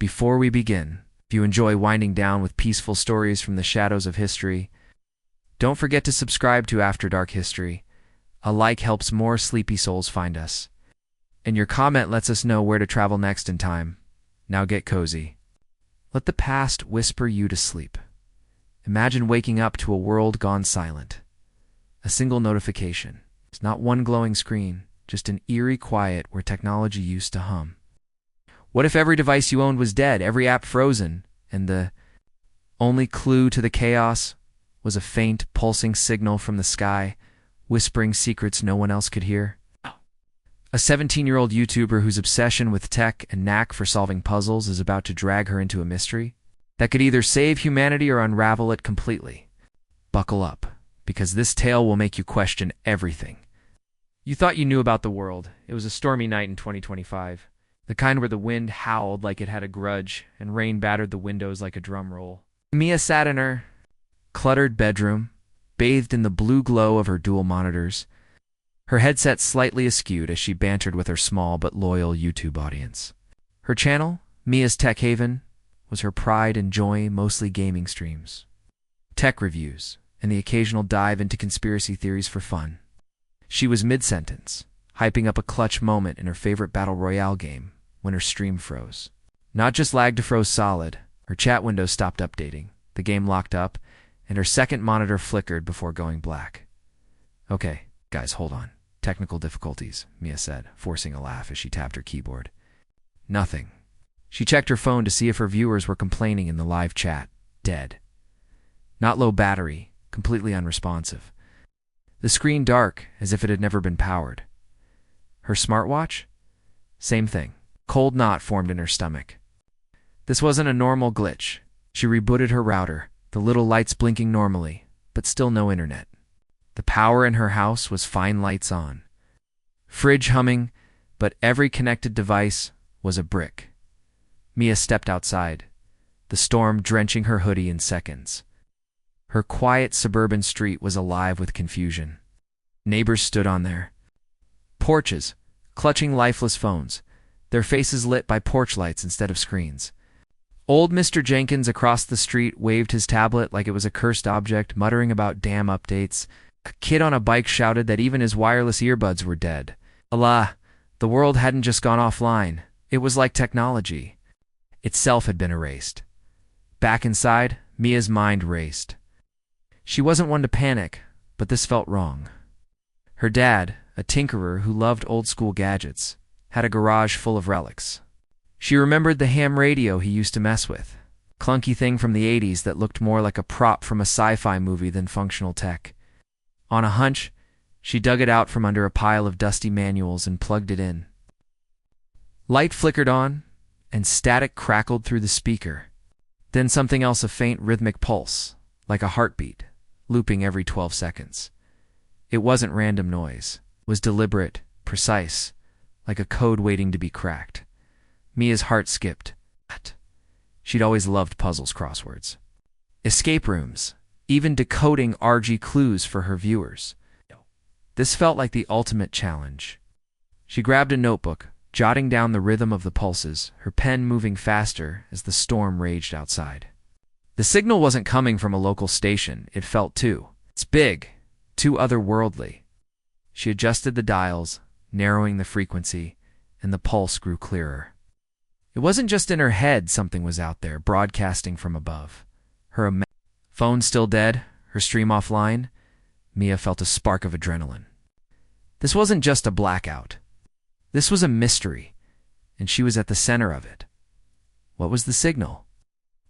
Before we begin, if you enjoy winding down with peaceful stories from the shadows of history, don't forget to subscribe to After Dark History. A like helps more sleepy souls find us. And your comment lets us know where to travel next in time. Now get cozy. Let the past whisper you to sleep. Imagine waking up to a world gone silent. A single notification. It's not one glowing screen, just an eerie quiet where technology used to hum. What if every device you owned was dead, every app frozen, and the only clue to the chaos was a faint, pulsing signal from the sky, whispering secrets no one else could hear? A 17-year-old YouTuber whose obsession with tech and knack for solving puzzles is about to drag her into a mystery that could either save humanity or unravel it completely. Buckle up, because this tale will make you question everything. You thought you knew about the world. It was a stormy night in 2025. The kind where the wind howled like it had a grudge and rain battered the windows like a drum roll. Mia sat in her cluttered bedroom, bathed in the blue glow of her dual monitors, her headset slightly askew as she bantered with her small but loyal YouTube audience. Her channel, Mia's Tech Haven, was her pride and joy, mostly gaming streams, tech reviews, and the occasional dive into conspiracy theories for fun. She was mid-sentence, hyping up a clutch moment in her favorite Battle Royale game when her stream froze. Not just lagged to froze solid, her chat window stopped updating, the game locked up, and her second monitor flickered before going black. Okay, guys, hold on. Technical difficulties, Mia said, forcing a laugh as she tapped her keyboard. Nothing. She checked her phone to see if her viewers were complaining in the live chat. Dead. Not low battery, completely unresponsive. The screen dark, as if it had never been powered. Her smartwatch? Same thing. Cold knot formed in her stomach. This wasn't a normal glitch. She rebooted her router, the little lights blinking normally, but still no internet. The power in her house was fine lights on. Fridge humming, but every connected device was a brick. Mia stepped outside, the storm drenching her hoodie in seconds. Her quiet suburban street was alive with confusion. Neighbors stood on their porches, clutching lifeless phones, their faces lit by porch lights instead of screens. Old Mr. Jenkins across the street waved his tablet like it was a cursed object, muttering about dam updates. A kid on a bike shouted that even his wireless earbuds were dead. Allah, the world hadn't just gone offline. It was like technology itself had been erased. Back inside, Mia's mind raced. She wasn't one to panic, but this felt wrong. Her dad, a tinkerer who loved old-school gadgets, had a garage full of relics. She remembered the ham radio he used to mess with, clunky thing from the 80s that looked more like a prop from a sci-fi movie than functional tech. On a hunch, she dug it out from under a pile of dusty manuals and plugged it in. Light flickered on, and static crackled through the speaker. Then something else, a faint rhythmic pulse, like a heartbeat, looping every 12 seconds. It wasn't random noise. It was deliberate, precise, like a code waiting to be cracked. Mia's heart skipped. She'd always loved puzzles, crosswords, escape rooms, even decoding RG clues for her viewers. This felt like the ultimate challenge. She grabbed a notebook, jotting down the rhythm of the pulses, her pen moving faster as the storm raged outside. The signal wasn't coming from a local station, it felt too. It's big, too otherworldly. She adjusted the dials, narrowing the frequency, and the pulse grew clearer. It wasn't just in her head something was out there, broadcasting from above. Her phone still dead, her stream offline, Mia felt a spark of adrenaline. This wasn't just a blackout. This was a mystery, and she was at the center of it. What was the signal?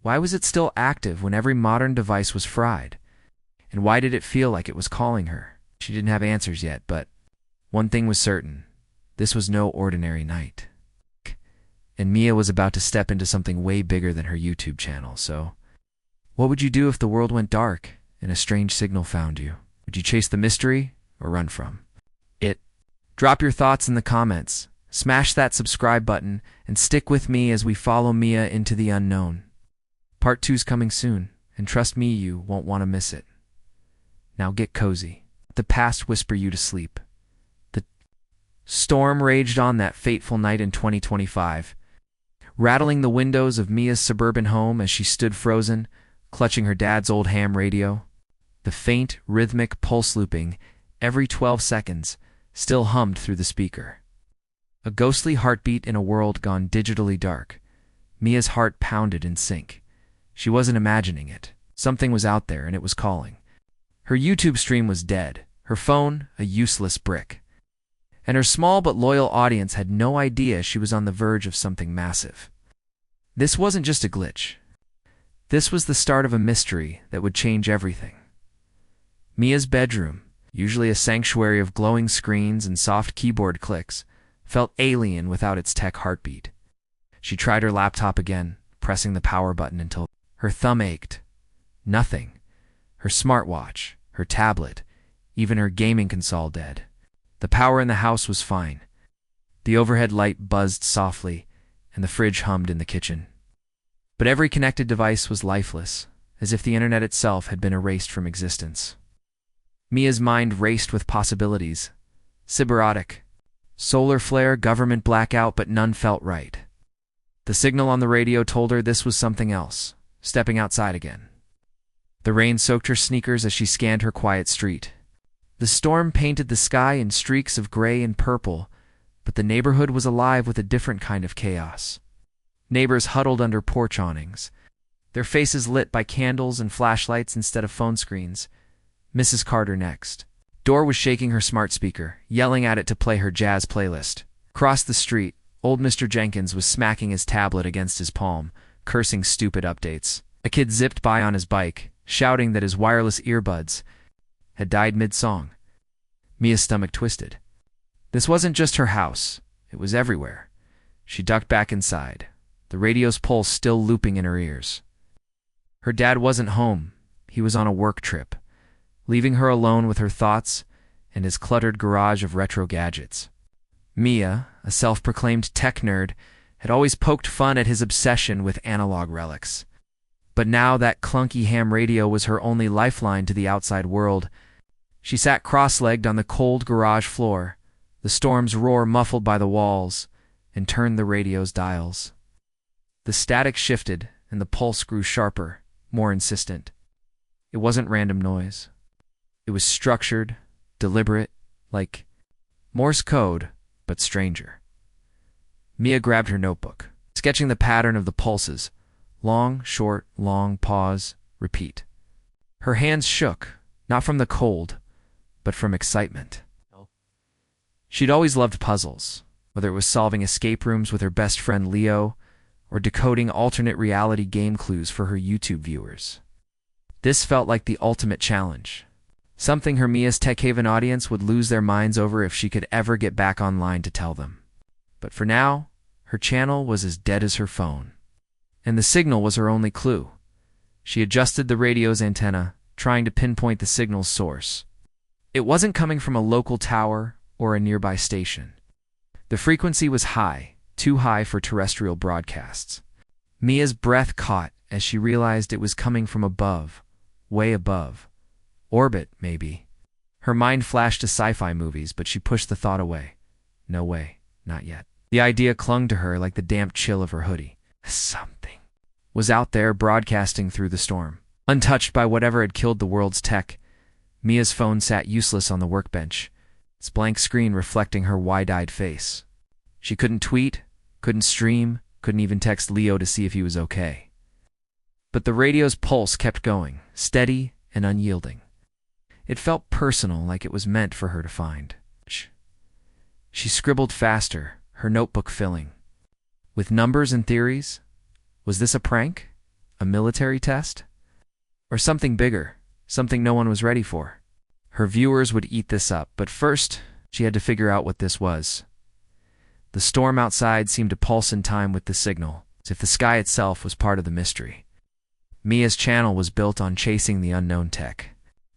Why was it still active when every modern device was fried? And why did it feel like it was calling her? She didn't have answers yet, but one thing was certain. This was no ordinary night. And Mia was about to step into something way bigger than her YouTube channel, so what would you do if the world went dark and a strange signal found you? Would you chase the mystery or run from it? Drop your thoughts in the comments, smash that subscribe button, and stick with me as we follow Mia into the unknown. Part 2's coming soon, and trust me, you won't want to miss it. Now get cozy. Let the past whisper you to sleep. The storm raged on that fateful night in 2025, rattling the windows of Mia's suburban home as she stood frozen, clutching her dad's old ham radio. The faint, rhythmic pulse looping, every 12 seconds, still hummed through the speaker. A ghostly heartbeat in a world gone digitally dark. Mia's heart pounded in sync. She wasn't imagining it. Something was out there and it was calling. Her YouTube stream was dead, her phone a useless brick. And her small but loyal audience had no idea she was on the verge of something massive. This wasn't just a glitch. This was the start of a mystery that would change everything. Mia's bedroom, usually a sanctuary of glowing screens and soft keyboard clicks, felt alien without its tech heartbeat. She tried her laptop again, pressing the power button until her thumb ached. Nothing. Her smartwatch, her tablet, even her gaming console dead. The power in the house was fine. The overhead light buzzed softly, and the fridge hummed in the kitchen. But every connected device was lifeless, as if the internet itself had been erased from existence. Mia's mind raced with possibilities. Cyberotic, solar flare, government blackout, but none felt right. The signal on the radio told her this was something else, stepping outside again. The rain soaked her sneakers as she scanned her quiet street. The storm painted the sky in streaks of gray and purple, but the neighborhood was alive with a different kind of chaos. Neighbors huddled under porch awnings, their faces lit by candles and flashlights instead of phone screens. Mrs. Carter next. Dor was shaking her smart speaker, yelling at it to play her jazz playlist. Across the street, old Mr. Jenkins was smacking his tablet against his palm, cursing stupid updates. A kid zipped by on his bike, shouting that his wireless earbuds had died mid-song. Mia's stomach twisted. This wasn't just her house. It was everywhere. She ducked back inside, the radio's pulse still looping in her ears. Her dad wasn't home. He was on a work trip, leaving her alone with her thoughts and his cluttered garage of retro gadgets. Mia, a self-proclaimed tech nerd, had always poked fun at his obsession with analog relics. But now that clunky ham radio was her only lifeline to the outside world. She sat cross-legged on the cold garage floor, the storm's roar muffled by the walls, and turned the radio's dials. The static shifted, and the pulse grew sharper, more insistent. It wasn't random noise. It was structured, deliberate, like Morse code, but stranger. Mia grabbed her notebook, sketching the pattern of the pulses. Long, short, long, pause, repeat. Her hands shook, not from the cold, but from excitement. She'd always loved puzzles, whether it was solving escape rooms with her best friend Leo or decoding alternate reality game clues for her YouTube viewers. This felt like the ultimate challenge, something her Mia's Tech Haven audience would lose their minds over if she could ever get back online to tell them. But for now, her channel was as dead as her phone. And the signal was her only clue. She adjusted the radio's antenna, trying to pinpoint the signal's source. It wasn't coming from a local tower or a nearby station. The frequency was high, too high for terrestrial broadcasts. Mia's breath caught as she realized it was coming from above, way above. Orbit, maybe. Her mind flashed to sci-fi movies, but she pushed the thought away. No way, not yet. The idea clung to her like the damp chill of her hoodie. Something was out there broadcasting through the storm. Untouched by whatever had killed the world's tech, Mia's phone sat useless on the workbench, its blank screen reflecting her wide-eyed face. She couldn't tweet, couldn't stream, couldn't even text Leo to see if he was okay. But the radio's pulse kept going, steady and unyielding. It felt personal, like it was meant for her to find. She scribbled faster, her notebook filling. With numbers and theories? Was this a prank? A military test? Or something bigger, something no one was ready for? Her viewers would eat this up, but first, she had to figure out what this was. The storm outside seemed to pulse in time with the signal, as if the sky itself was part of the mystery. Mia's channel was built on chasing the unknown tech.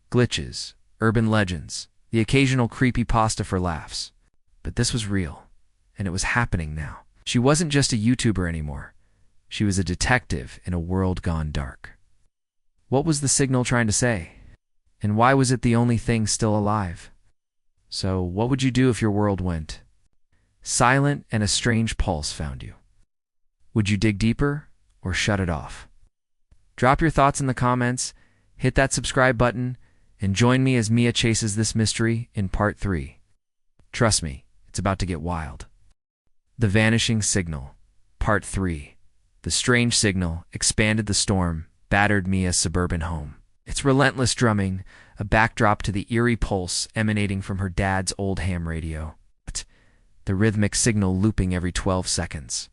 Glitches, urban legends, the occasional creepypasta for laughs. But this was real, and it was happening now. She wasn't just a YouTuber anymore. She was a detective in a world gone dark. What was the signal trying to say? And why was it the only thing still alive? So, what would you do if your world went silent and a strange pulse found you? Would you dig deeper or shut it off? Drop your thoughts in the comments, hit that subscribe button, and join me as Mia chases this mystery in part 3. Trust me, it's about to get wild. The Vanishing Signal, Part 3. The strange signal expanded the storm, battered Mia's suburban home. Its relentless drumming, a backdrop to the eerie pulse emanating from her dad's old ham radio. The rhythmic signal looping every 12 seconds.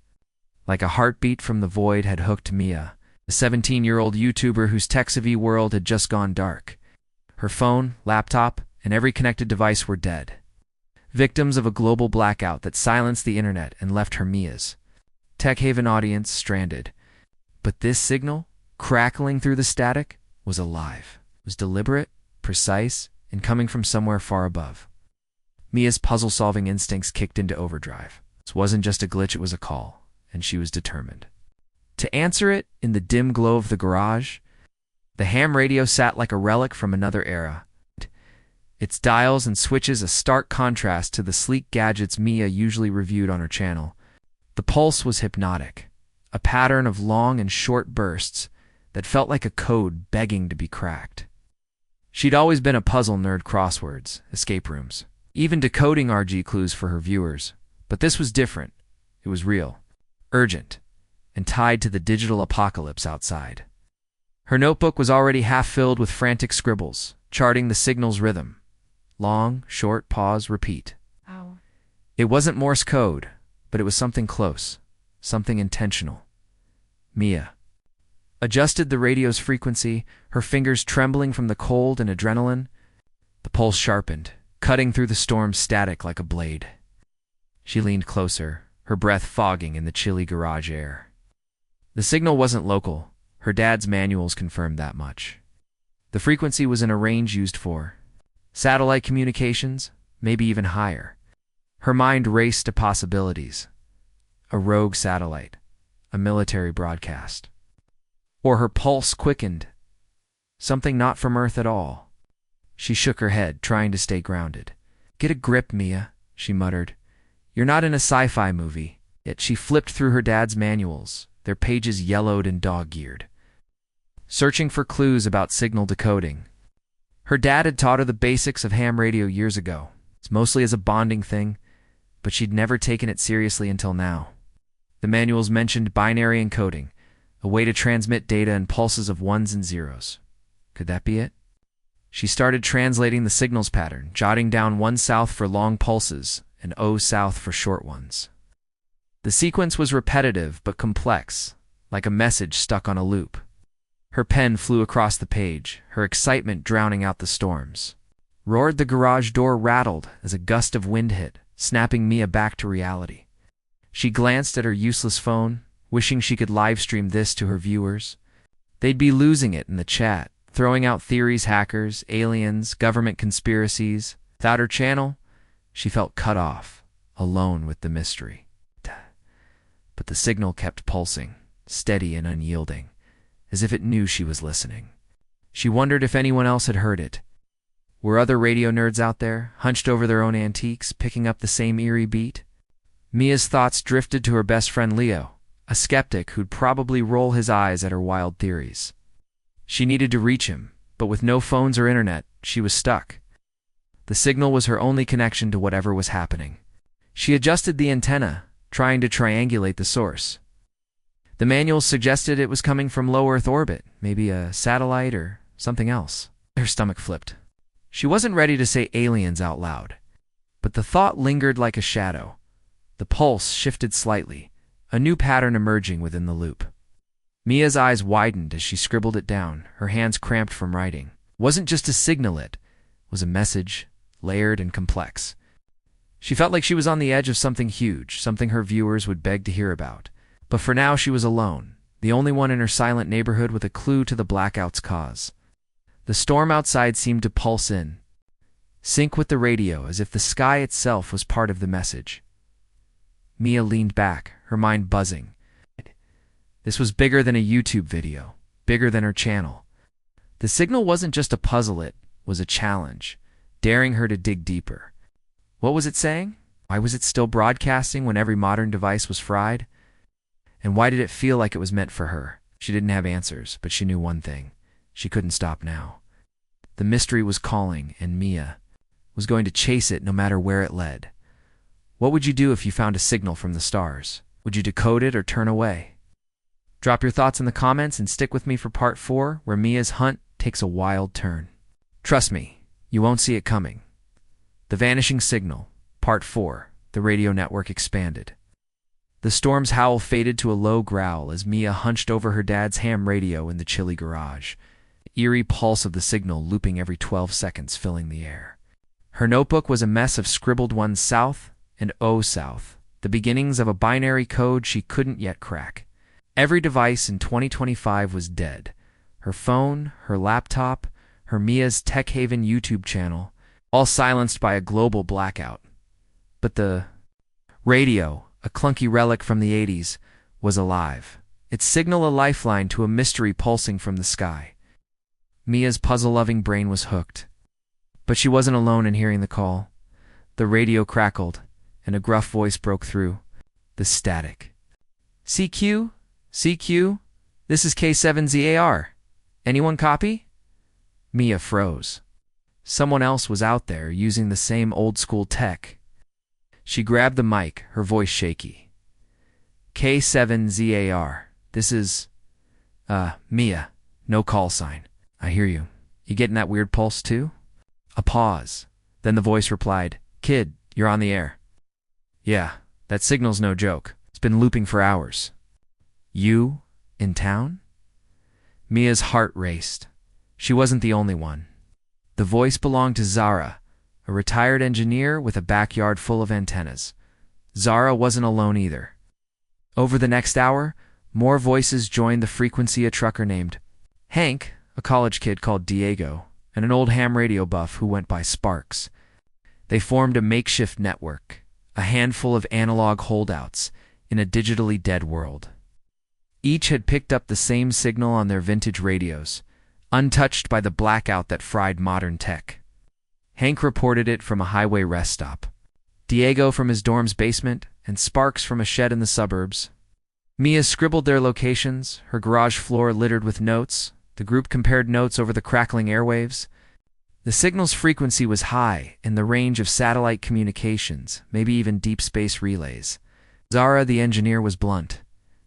Like a heartbeat from the void had hooked Mia, a 17-year-old YouTuber whose tech-savvy world had just gone dark. Her phone, laptop, and every connected device were dead. Victims of a global blackout that silenced the internet and left her Mia's Tech Haven audience stranded. But this signal, crackling through the static, was alive. It was deliberate, precise, and coming from somewhere far above. Mia's puzzle-solving instincts kicked into overdrive. This wasn't just a glitch, it was a call, and she was determined to answer it. In the dim glow of the garage, the ham radio sat like a relic from another era. Its dials and switches a stark contrast to the sleek gadgets Mia usually reviewed on her channel. The pulse was hypnotic, a pattern of long and short bursts that felt like a code begging to be cracked. She'd always been a puzzle nerd, crosswords, escape rooms, even decoding RG clues for her viewers. But this was different. It was real, urgent, and tied to the digital apocalypse outside. Her notebook was already half filled with frantic scribbles, charting the signal's rhythm. Long, short, pause, repeat. Ow. It wasn't Morse code, but it was something close, something intentional. Mia adjusted the radio's frequency, her fingers trembling from the cold and adrenaline. The pulse sharpened, cutting through the storm's static like a blade. She leaned closer, her breath fogging in the chilly garage air. The signal wasn't local. Her dad's manuals confirmed that much. The frequency was in a range used for satellite communications, maybe even higher. Her mind raced to possibilities. A rogue satellite, a military broadcast. Or her pulse quickened. Something not from Earth at all. She shook her head, trying to stay grounded. "Get a grip, Mia," she muttered. "You're not in a sci-fi movie." Yet she flipped through her dad's manuals, their pages yellowed and dog-eared, searching for clues about signal decoding. Her dad had taught her the basics of ham radio years ago. It's mostly as a bonding thing, but she'd never taken it seriously until now. The manuals mentioned binary encoding, a way to transmit data in pulses of ones and zeros. Could that be it? She started translating the signal's pattern, jotting down 1 south for long pulses and O south for short ones. The sequence was repetitive but complex, like a message stuck on a loop. Her pen flew across the page, her excitement drowning out the storms. Roared the garage door rattled as a gust of wind hit, snapping Mia back to reality. She glanced at her useless phone, wishing she could livestream this to her viewers. They'd be losing it in the chat, throwing out theories, hackers, aliens, government conspiracies. Without her channel, she felt cut off, alone with the mystery. But the signal kept pulsing, steady and unyielding, as if it knew she was listening. She wondered if anyone else had heard it. Were other radio nerds out there, hunched over their own antiques, picking up the same eerie beat? Mia's thoughts drifted to her best friend Leo, a skeptic who'd probably roll his eyes at her wild theories. She needed to reach him, but with no phones or internet, she was stuck. The signal was her only connection to whatever was happening. She adjusted the antenna, trying to triangulate the source. The manuals suggested it was coming from low Earth orbit, maybe a satellite or something else. Her stomach flipped. She wasn't ready to say aliens out loud, but the thought lingered like a shadow. The pulse shifted slightly, a new pattern emerging within the loop. Mia's eyes widened as she scribbled it down, her hands cramped from writing. It wasn't just a signal, it was a message, layered and complex. She felt like she was on the edge of something huge, something her viewers would beg to hear about. But for now she was alone, the only one in her silent neighborhood with a clue to the blackout's cause. The storm outside seemed to pulse in, sync with the radio as if the sky itself was part of the message. Mia leaned back, her mind buzzing. This was bigger than a YouTube video, bigger than her channel. The signal wasn't just a puzzle, it was a challenge, daring her to dig deeper. What was it saying? Why was it still broadcasting when every modern device was fried? And why did it feel like it was meant for her? She didn't have answers, but she knew one thing. She couldn't stop now. The mystery was calling, and Mia was going to chase it no matter where it led. What would you do if you found a signal from the stars? Would you decode it or turn away? Drop your thoughts in the comments and stick with me for part 4, where Mia's hunt takes a wild turn. Trust me, you won't see it coming. The Vanishing Signal, Part 4, the radio network expanded. The storm's howl faded to a low growl as Mia hunched over her dad's ham radio in the chilly garage, the eerie pulse of the signal looping every 12 seconds filling the air. Her notebook was a mess of scribbled ones south and O south, the beginnings of a binary code she couldn't yet crack. Every device in 2025 was dead. Her phone, her laptop, her Mia's Tech Haven YouTube channel, all silenced by a global blackout. But the radio, a clunky relic from the 80s, was alive, its signal a lifeline to a mystery pulsing from the sky. Mia's puzzle-loving brain was hooked. But she wasn't alone in hearing the call. The radio crackled, and a gruff voice broke through the static. CQ? CQ? This is K7ZAR. Anyone copy? Mia froze. Someone else was out there using the same old-school tech. She grabbed the mic, her voice shaky. K7ZAR. This is, Mia. No call sign. I hear you. You getting that weird pulse too? A pause. Then the voice replied, Kid, you're on the air. Yeah, that signal's no joke. It's been looping for hours. You? In town? Mia's heart raced. She wasn't the only one. The voice belonged to Zara, a retired engineer with a backyard full of antennas. Zara wasn't alone either. Over the next hour, more voices joined the frequency. A trucker named Hank, a college kid called Diego, and an old ham radio buff who went by Sparks. They formed a makeshift network, a handful of analog holdouts in a digitally dead world. Each had picked up the same signal on their vintage radios, untouched by the blackout that fried modern tech. Hank reported it from a highway rest stop, Diego from his dorm's basement, and Sparks from a shed in the suburbs. Mia scribbled their locations, her garage floor littered with notes. The group compared notes over the crackling airwaves. The signal's frequency was high in the range of satellite communications, maybe even deep space relays. Zara, the engineer, was blunt.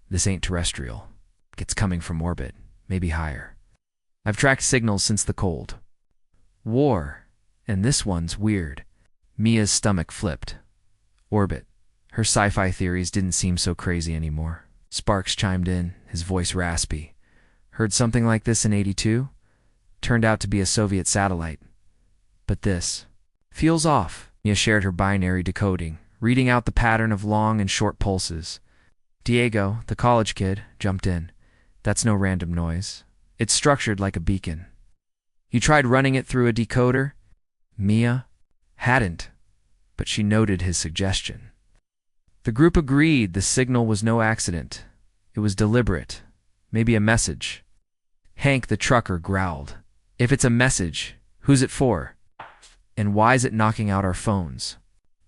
This ain't terrestrial. It's coming from orbit, maybe higher. I've tracked signals since the Cold War, and this one's weird. Mia's stomach flipped. Orbit. Her sci-fi theories didn't seem so crazy anymore. Sparks chimed in, his voice raspy. Heard something like this in '82? Turned out to be a Soviet satellite. But this feels off. Mia shared her binary decoding, reading out the pattern of long and short pulses. Diego, the college kid, jumped in. That's no random noise. It's structured like a beacon. You tried running it through a decoder? Mia hadn't, but she noted his suggestion. The group agreed the signal was no accident. It was deliberate. Maybe a message. Hank, the trucker, growled. If it's a message, who's it for? And why's it knocking out our phones?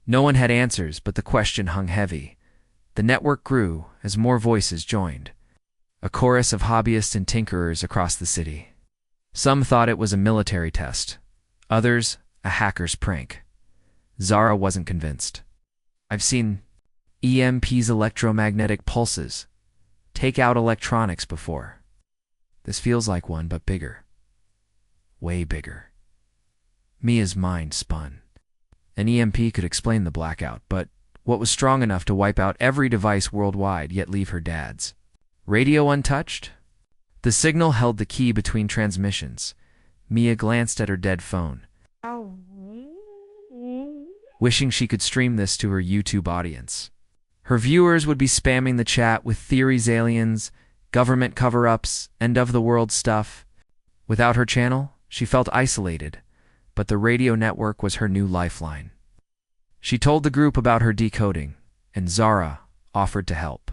No one had answers, but the question hung heavy. The network grew as more voices joined. A chorus of hobbyists and tinkerers across the city. Some thought it was a military test. Others, a hacker's prank. Zara wasn't convinced. I've seen EMP's electromagnetic pulses take out electronics before. This feels like one, but bigger. Way bigger. Mia's mind spun. An EMP could explain the blackout, but what was strong enough to wipe out every device worldwide yet leave her dad's? Radio untouched? The signal held the key between transmissions. Mia glanced at her dead phone, wishing she could stream this to her YouTube audience. Her viewers would be spamming the chat with theories, aliens, government cover-ups, end-of-the-world stuff. Without her channel, she felt isolated, but the radio network was her new lifeline. She told the group about her decoding, and Zara offered to help.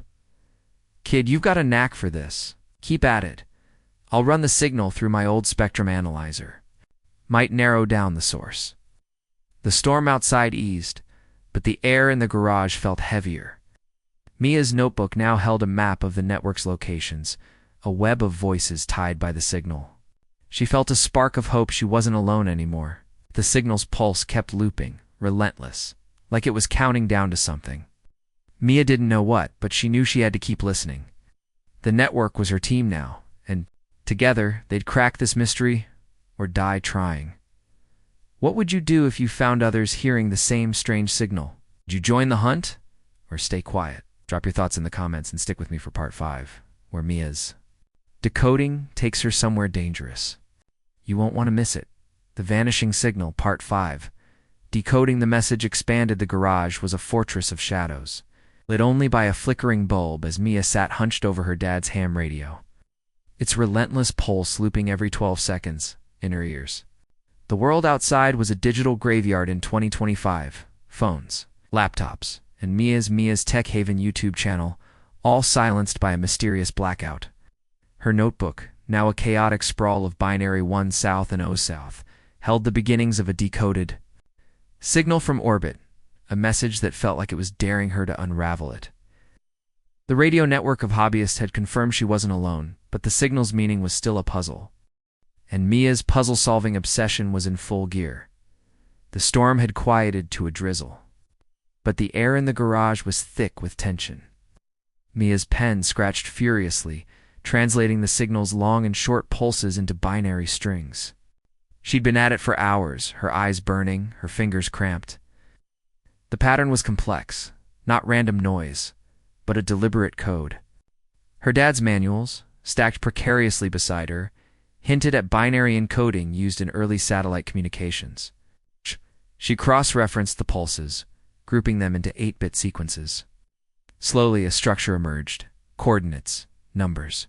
Kid, you've got a knack for this. Keep at it. I'll run the signal through my old spectrum analyzer. Might narrow down the source. The storm outside eased, but the air in the garage felt heavier. Mia's notebook now held a map of the network's locations, a web of voices tied by the signal. She felt a spark of hope she wasn't alone anymore. The signal's pulse kept looping, relentless, like it was counting down to something. Mia didn't know what, but she knew she had to keep listening. The network was her team now, and together they'd crack this mystery or die trying. What would you do if you found others hearing the same strange signal? Would you join the hunt or stay quiet? Drop your thoughts in the comments and stick with me for part 5, where Mia's decoding takes her somewhere dangerous. You won't want to miss it. The Vanishing Signal, Part 5. Decoding the message expanded. The garage was a fortress of shadows, lit only by a flickering bulb as Mia sat hunched over her dad's ham radio, its relentless pulse looping every 12 seconds in her ears. The world outside was a digital graveyard in 2025. Phones, laptops, and Mia's Tech Haven YouTube channel, all silenced by a mysterious blackout. Her notebook, now a chaotic sprawl of binary 1 south and 0 south, held the beginnings of a decoded signal from orbit, a message that felt like it was daring her to unravel it. The radio network of hobbyists had confirmed she wasn't alone, but the signal's meaning was still a puzzle. And Mia's puzzle-solving obsession was in full gear. The storm had quieted to a drizzle, but the air in the garage was thick with tension. Mia's pen scratched furiously, translating the signal's long and short pulses into binary strings. She'd been at it for hours, her eyes burning, her fingers cramped. The pattern was complex, not random noise, but a deliberate code. Her dad's manuals, stacked precariously beside her, hinted at binary encoding used in early satellite communications. She cross-referenced the pulses, grouping them into 8-bit sequences. Slowly, a structure emerged: coordinates, numbers,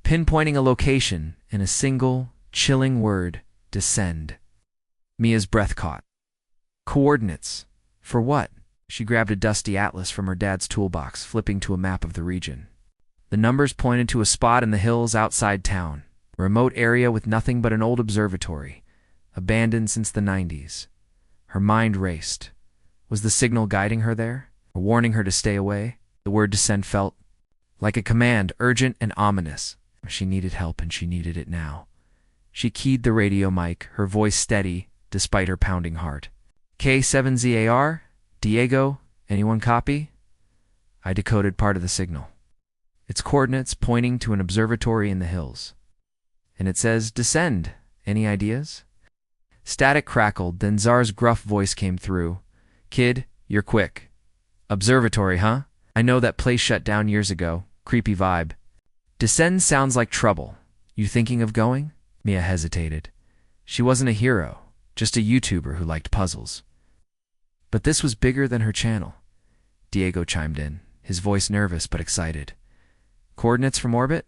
pinpointing a location in a single, chilling word: descend. Mia's breath caught. Coordinates. For what? She grabbed a dusty atlas from her dad's toolbox, flipping to a map of the region. The numbers pointed to a spot in the hills outside town, a remote area with nothing but an old observatory, abandoned since the 90s. Her mind raced. Was the signal guiding her there, or warning her to stay away? The word descend felt like a command, urgent and ominous. She needed help, and she needed it now. She keyed the radio mic, her voice steady despite her pounding heart. K7ZAR? Diego? Anyone copy? I decoded part of the signal. Its coordinates pointing to an observatory in the hills. And it says, descend. Any ideas? Static crackled, then Zara's gruff voice came through. Kid, you're quick. Observatory, huh? I know that place shut down years ago. Creepy vibe. Descend sounds like trouble. You thinking of going? Mia hesitated. She wasn't a hero, just a YouTuber who liked puzzles. But this was bigger than her channel. Diego chimed in, his voice nervous but excited. Coordinates from orbit?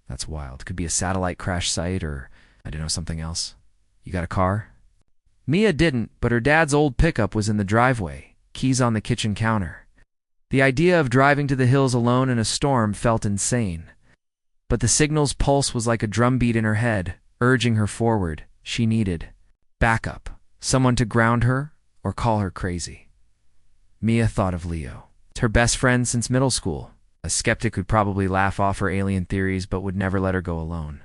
That's wild. Could be a satellite crash site or, I don't know, something else. You got a car? Mia didn't, but her dad's old pickup was in the driveway, keys on the kitchen counter. The idea of driving to the hills alone in a storm felt insane. But the signal's pulse was like a drumbeat in her head, urging her forward. She needed backup, someone to ground her or call her crazy. Mia thought of Leo, her best friend since middle school, a skeptic who'd probably laugh off her alien theories but would never let her go alone.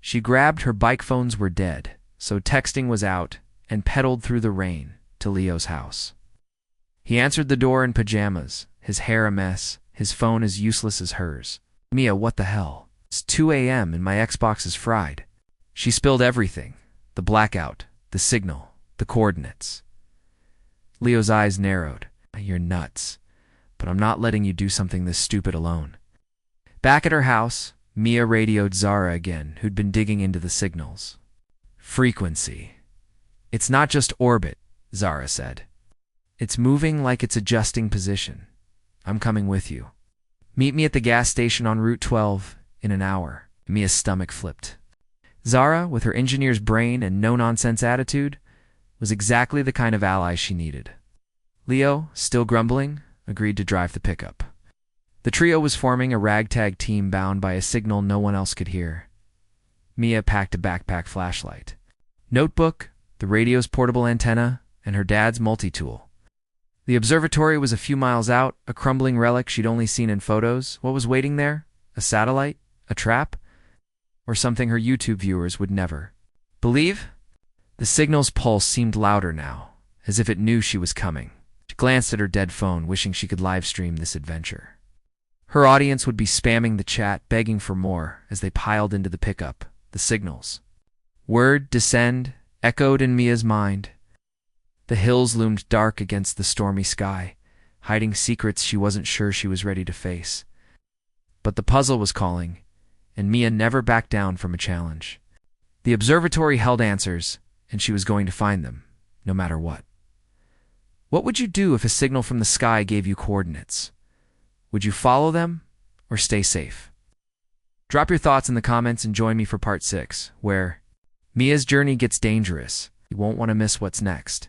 She grabbed her bike. Phones were dead, so texting was out, and pedaled through the rain to Leo's house. He answered the door in pajamas, his hair a mess, his phone as useless as hers. Mia, what the hell? It's 2 a.m. and my Xbox is fried. She spilled everything: the blackout, the signal, the coordinates. Leo's eyes narrowed. You're nuts, but I'm not letting you do something this stupid alone. Back at her house, Mia radioed Zara again, who'd been digging into the signals. Frequency. It's not just orbit, Zara said. It's moving like it's adjusting position. I'm coming with you. Meet me at the gas station on Route 12 in an hour. Mia's stomach flipped. Zara, with her engineer's brain and no-nonsense attitude, was exactly the kind of ally she needed. Leo, still grumbling, agreed to drive the pickup. The trio was forming a ragtag team bound by a signal no one else could hear. Mia packed a backpack flashlight, notebook, the radio's portable antenna, and her dad's multi-tool. The observatory was a few miles out, a crumbling relic she'd only seen in photos. What was waiting there? A satellite? A trap? Or something her YouTube viewers would never believe? The signal's pulse seemed louder now, as if it knew she was coming. She glanced at her dead phone, wishing she could live stream this adventure. Her audience would be spamming the chat, begging for more, as they piled into the pickup. The signals. Word, descend, echoed in Mia's mind. The hills loomed dark against the stormy sky, hiding secrets she wasn't sure she was ready to face. But the puzzle was calling, and Mia never backed down from a challenge. The observatory held answers, and she was going to find them, no matter what. What would you do if a signal from the sky gave you coordinates? Would you follow them, or stay safe? Drop your thoughts in the comments and join me for part 6, where Mia's journey gets dangerous. You won't want to miss what's next.